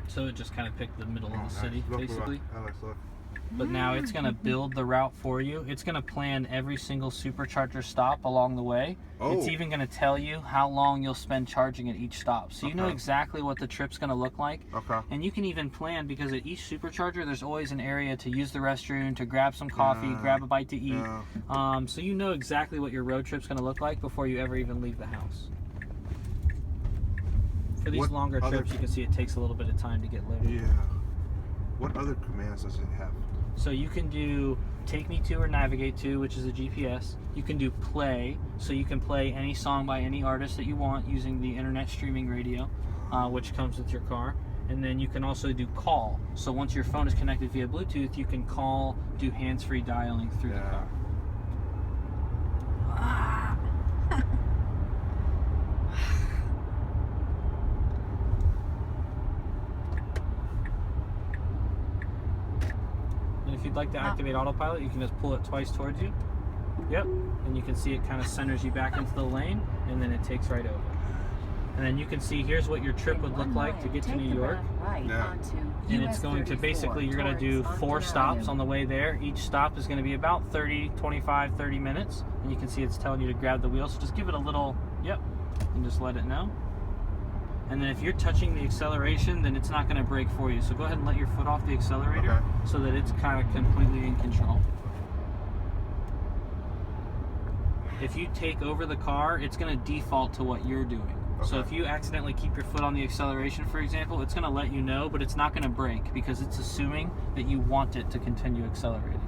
So it just kind of picked the middle of the city, Look, basically. look. But now it's going to build the route for you. It's going to plan every single supercharger stop along the way. Oh. It's even going to tell you how long you'll spend charging at each stop. So you know exactly what the trip's going to look like. Okay. And you can even plan, because at each supercharger, there's always an area to use the restroom, to grab some coffee, grab a bite to eat. So you know exactly what your road trip's going to look like before you ever even leave the house. For these longer trips, you can see it takes a little bit of time to get loaded. Yeah. What other commands does it have? So you can do take me to or navigate to, which is a GPS. You can do play, so you can play any song by any artist that you want using the internet streaming radio, which comes with your car. And then you can also do call. So once your phone is connected via Bluetooth, you can call, do hands-free dialing through the car. If you'd like to activate autopilot, you can just pull it twice towards you. Yep. And you can see it kind of centers you back into the lane, and then it takes right over. And then you can see here's what your trip would look like to get to New York. And it's going to basically, you're going to do 4 stops on the way there. Each stop is going to be about 30 minutes. And you can see it's telling you to grab the wheel. So just give it a little, and just let it know. And then if you're touching the acceleration, then it's not going to brake for you. So go ahead and let your foot off the accelerator so that it's kind of completely in control. If you take over the car, it's going to default to what you're doing. So if you accidentally keep your foot on the acceleration, for example, it's going to let you know, but it's not going to brake because it's assuming that you want it to continue accelerating.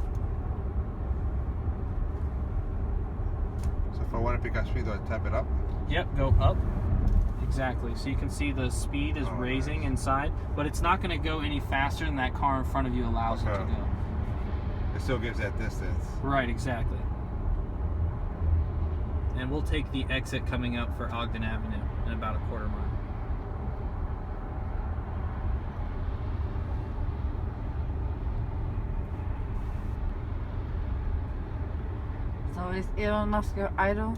So if I want to pick up speed, do I tap it up? Yep, go up. Exactly. So you can see the speed is raising inside, but it's not going to go any faster than that car in front of you allows it to go. It still gives that distance. Right, exactly. And we'll take the exit coming up for Ogden Avenue in about a quarter mile. So is Elon Musk your idol?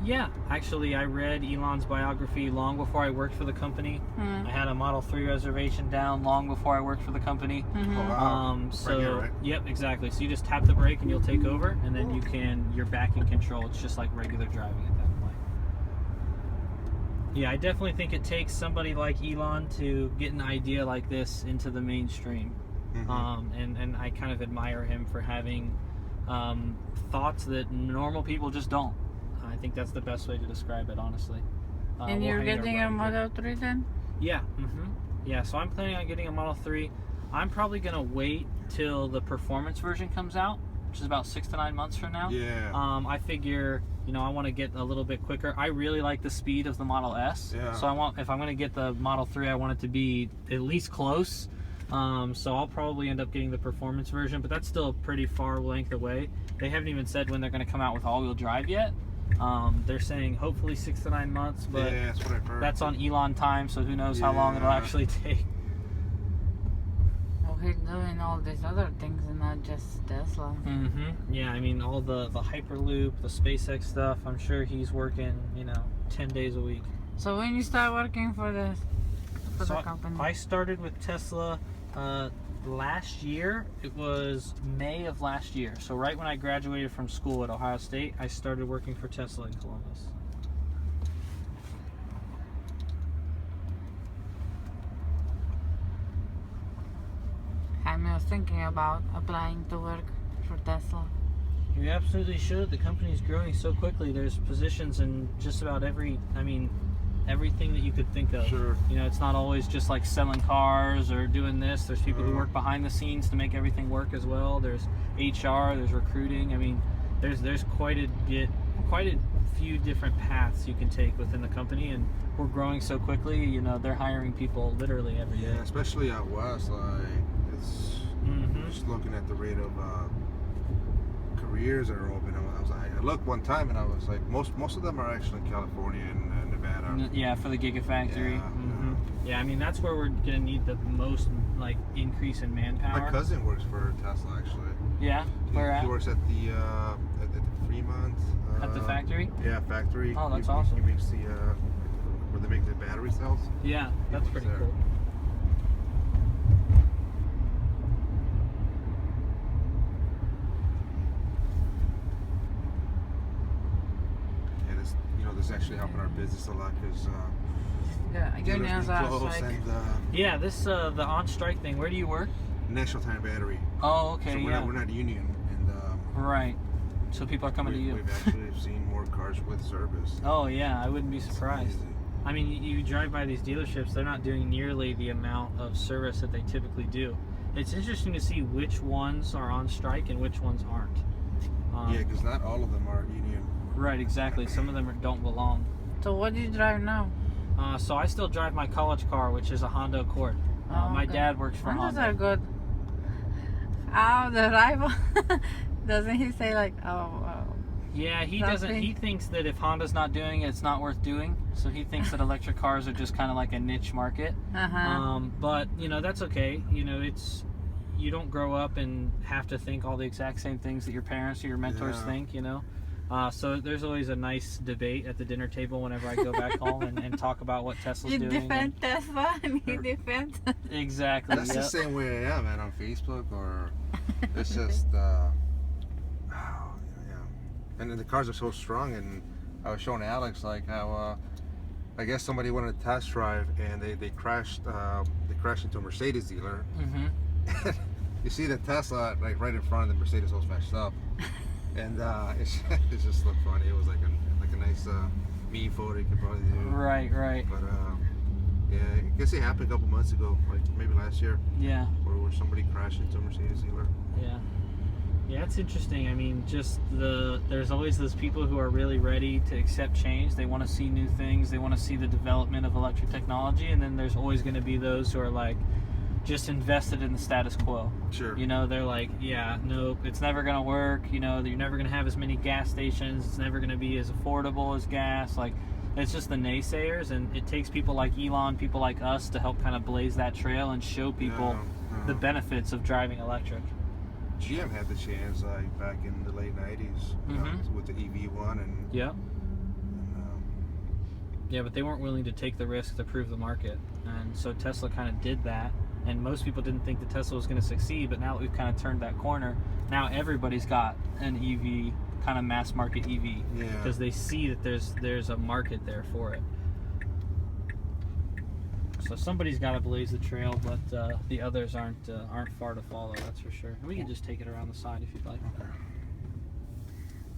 Yeah, actually I read Elon's biography long before I worked for the company. I had a Model 3 reservation down long before I worked for the company. So, right here, right? Yep, exactly. So you just tap the brake and you'll take over, and then you're back in control. It's just like regular driving at that point. Yeah, I definitely think it takes somebody like Elon to get an idea like this into the mainstream. And I kind of admire him for having thoughts that normal people just don't. I think that's the best way to describe it, honestly. And you're getting a Model 3 then? Yeah. Yeah, so I'm planning on getting a Model 3. I'm probably going to wait till the performance version comes out, which is about 6 to 9 months from now. Yeah. I figure, I want to get a little bit quicker. I really like the speed of the Model S. Yeah. So if I'm going to get the Model 3, I want it to be at least close. So I'll probably end up getting the performance version, but that's still a pretty far length away. They haven't even said when they're going to come out with all-wheel drive yet. They're saying hopefully 6 to 9 months, but that's what I've heard. That's on Elon time, so who knows how long it'll actually take. Well, he's doing all these other things and not just Tesla. Yeah, I mean, all the Hyperloop, the SpaceX stuff, I'm sure he's working, 10 days a week. So when you start working for the company? I started with Tesla last year. It was May of last year. So right when I graduated from school at Ohio State, I started working for Tesla in Columbus. I was thinking about applying to work for Tesla. You absolutely should. The company's growing so quickly. There's positions in just about everything that you could think of. Sure. It's not always just like selling cars or doing this. There's people who work behind the scenes to make everything work as well. There's HR, there's recruiting. I mean, there's quite a few different paths you can take within the company, and we're growing so quickly. They're hiring people literally every day. Yeah, especially out west. Like it's just looking at the rate of careers that are open. I looked one time and I was like, most of them are actually in California and Nevada. Yeah, for the Gigafactory. Yeah, I mean that's where we're gonna need the most increase in manpower. My cousin works for Tesla actually. Yeah, where at? He works at the Fremont. At the factory? Yeah, factory. Oh, that's awesome. He makes the where they make the battery cells. Yeah, that's pretty cool. this a lot because Yeah, your nails are like. and Yeah, this the on strike thing. Where do you work? National Tire Battery. Oh, okay, So yeah. we're not union, and Right. So people are coming to you. We've actually seen more cars with service. Oh yeah, I wouldn't be surprised. Amazing. I mean, you drive by these dealerships, they're not doing nearly the amount of service that they typically do. It's interesting to see which ones are on strike and which ones aren't. Yeah, because not all of them are union. Right, exactly. Some of them don't belong. So what do you drive now? So I still drive my college car, which is a Honda Accord. My Okay. dad works for Hondas Honda. are good. Oh, the rival. Doesn't he say like, Yeah, he Something. doesn't. He thinks that if Honda's not doing it, it's not worth doing. So he thinks that electric cars are just kind of like a niche market. But you know, that's okay. You know, you don't grow up and have to think all the exact same things that your parents or your mentors think. You know, so there's always a nice debate at the dinner table whenever I go back home and talk about what Tesla's you doing. defend Tesla and he defends. Exactly. That's the same way I am, man, on Facebook, or it's just, and then the cars are so strong, and I was showing Alex like how, I guess somebody wanted to test drive, and they crashed into a Mercedes dealer. Mm-hmm. You see the Tesla like right in front of the Mercedes all smashed up, and it just looked funny. It was like a nice meme photo you could probably do. Right, right. But yeah, I guess it happened a couple months ago, like maybe last year. Yeah. Where somebody crashed into a Mercedes dealer. Yeah. Yeah, it's interesting. I mean, there's always those people who are really ready to accept change. They want to see new things. They want to see the development of electric technology. And then there's always going to be those who are like, just invested in the status quo. Sure. You know, they're like, yeah, nope, it's never going to work. You know, you're never going to have as many gas stations. It's never going to be as affordable as gas. Like, it's just the naysayers. And it takes people like Elon, people like us to help kind of blaze that trail and show people the benefits of driving electric. GM had the chance like back in the late 90s with the EV1 and yeah, yeah, but they weren't willing to take the risk to prove the market, and so Tesla kind of did that. And most people didn't think that Tesla was going to succeed, but now that we've kind of turned that corner, now everybody's got an EV, kind of mass market EV, because they see that there's a market there for it. So somebody's got to blaze the trail, but the others aren't far to follow. That's for sure. And we can just take it around the side if you'd like. Okay.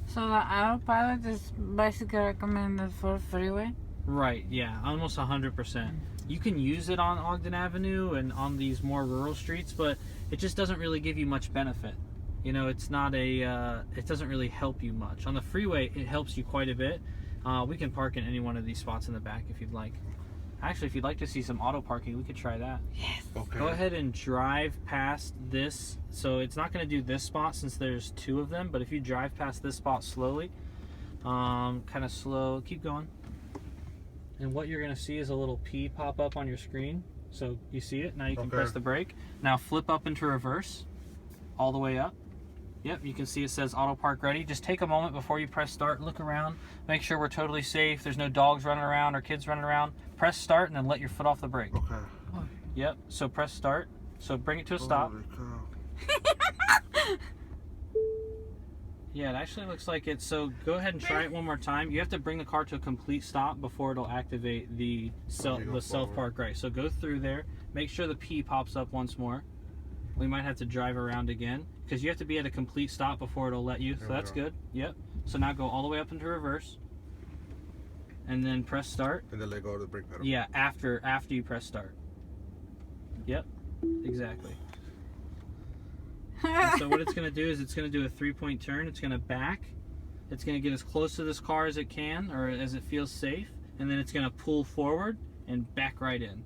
So the autopilot is basically recommended for freeway? Right, yeah, almost 100%. You can use it on Ogden Avenue and on these more rural streets, but it just doesn't really give you much benefit. You know, it's not it doesn't really help you much. On the freeway, it helps you quite a bit. We can park in any one of these spots in the back if you'd like. Actually, if you'd like to see some auto parking, we could try that. Yes. Okay. Go ahead and drive past this. So it's not going to do this spot since there's two of them, but if you drive past this spot slowly, kind of slow, keep going. And what you're going to see is a little P pop up on your screen. So you see it. Now you can press the brake. Now flip up into reverse all the way up. Yep, you can see it says auto park ready. Just take a moment before you press start. Look around. Make sure we're totally safe. There's no dogs running around or kids running around. Press start and then let your foot off the brake. Okay. Yep, so press start. So bring it to a stop. Holy cow. Yeah, it actually looks like it. So go ahead and try it one more time. You have to bring the car to a complete stop before it'll activate the self-park right. So go through there. Make sure the P pops up once more. We might have to drive around again because you have to be at a complete stop before it'll let you. So that's good. Yep. So now go all the way up into reverse. And then press start. And then let go of the brake pedal. Yeah, after you press start. Yep, exactly. And so what it's going to do is it's going to do a 3-point turn. It's going to back. It's going to get as close to this car as it can or as it feels safe. And then it's going to pull forward and back right in.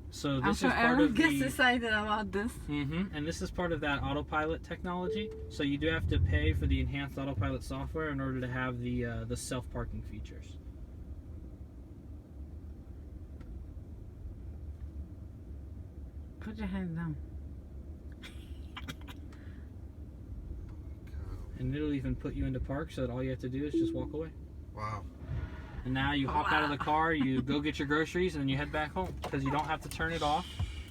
So this is part of gets excited about this. And this is part of that autopilot technology. So you do have to pay for the enhanced autopilot software in order to have the self-parking features. Put your hand down. And it'll even put you into park so that all you have to do is just walk away. Wow. And now you hop out of the car, you go get your groceries, and then you head back home because you don't have to turn it off.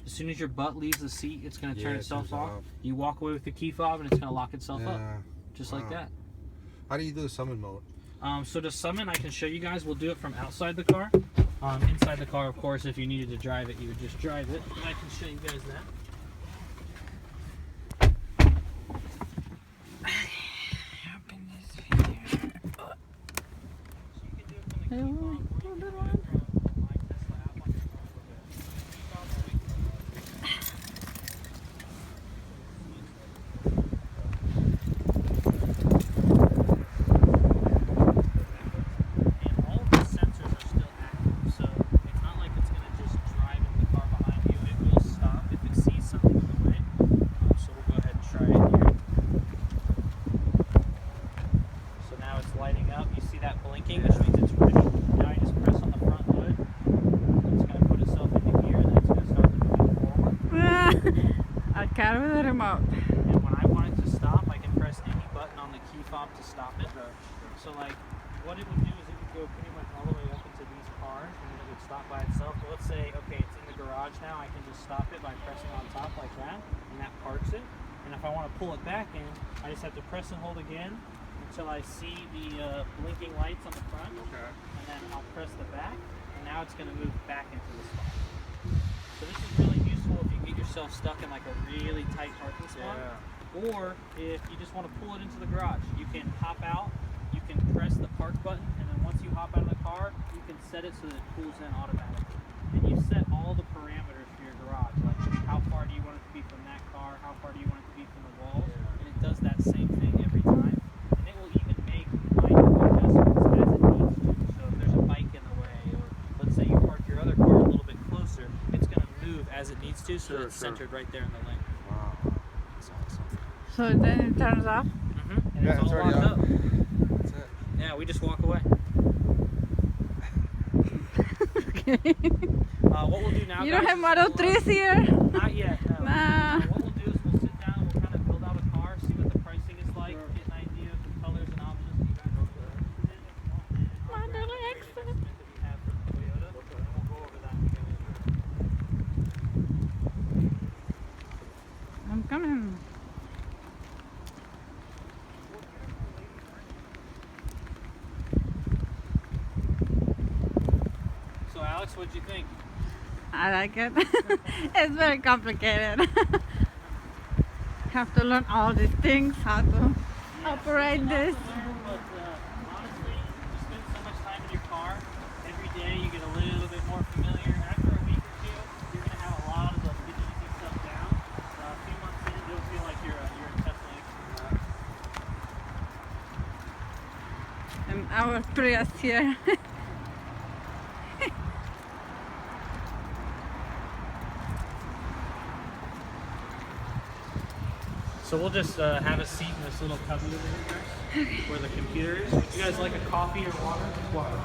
As soon as your butt leaves the seat, it's going to turn Yeah, it itself turns off. off. You walk away with the key fob, and it's going to lock itself up, Yeah. just like that. How do you do the summon mode? So to summon, I can show you guys. We'll do it from outside the car. Inside the car, of course, if you needed to drive it, you would just drive it. But I can show you guys that. Open this video. So you can do it from the key fob, or you can do it from my Tesla app on your phone with a key fob, or you and all of the sensors are still active, so it's not like it's going to just drive in the car behind you. It will stop if it sees something in the way. So we'll go ahead and try it here. So now it's lighting up. You see that blinking, which means it's ready. Now you just press on the front hood. It's going to put itself into gear, and then it's going to start to move forward. I can't with the remote. And when I want it to stop, I can press any button on the key fob to stop it. So like, what it would do is it would go pretty much all the way up into these cars, and then it would stop by itself. So let's say, okay, it's in the garage now. I can just stop it by pressing on top like that, and that parks it. And if I want to pull it back in, I just have to press and hold again until I see the blinking lights on the front, and then I'll press the back, and now it's going to move back into the spot. So this is really useful if you get yourself stuck in like a really tight parking spot, or if you just want to pull it into the garage. You can hop out, you can press the park button, and then once you hop out of the car, you can set it so that it pulls in automatically. And you set all the parameters for your garage, like how far do you want it to be from that car, how far do you want it to be from the walls, and it does that same thing every time. And it will even make minor adjustments as it needs to. So if there's a bike in the way, or let's say you park your other car a little bit closer, it's going to move as it needs to, so that it's centered right there in the lane. Wow. That's awesome. So then it turns off. And Yeah, it's it's all already locked up. up. That's it. Yeah, we just walk away. Okay. What we'll do now, You don't guys, have is Model we'll, 3s here? Not yet, no. Nah. What we'll do is we'll sit down, we'll kind of build out a car, see what the pricing is like, get an idea of the colors and options that you guys want to Model X. that we have for the Toyota, and we'll go over that together. I'm coming. So Alex, what'd you think? I like it. It's very complicated. Have to learn all these things, how to operate this. But honestly, you spend so much time in your car, every day you get a little bit more familiar. After a week or two, you're going to have a lot of the easy stuff down. A few months in, you'll feel like you're a Tesla expert. And our Prius here. So we'll just have a seat in this little cubby over here where the computer is. You guys like a coffee or water? Water.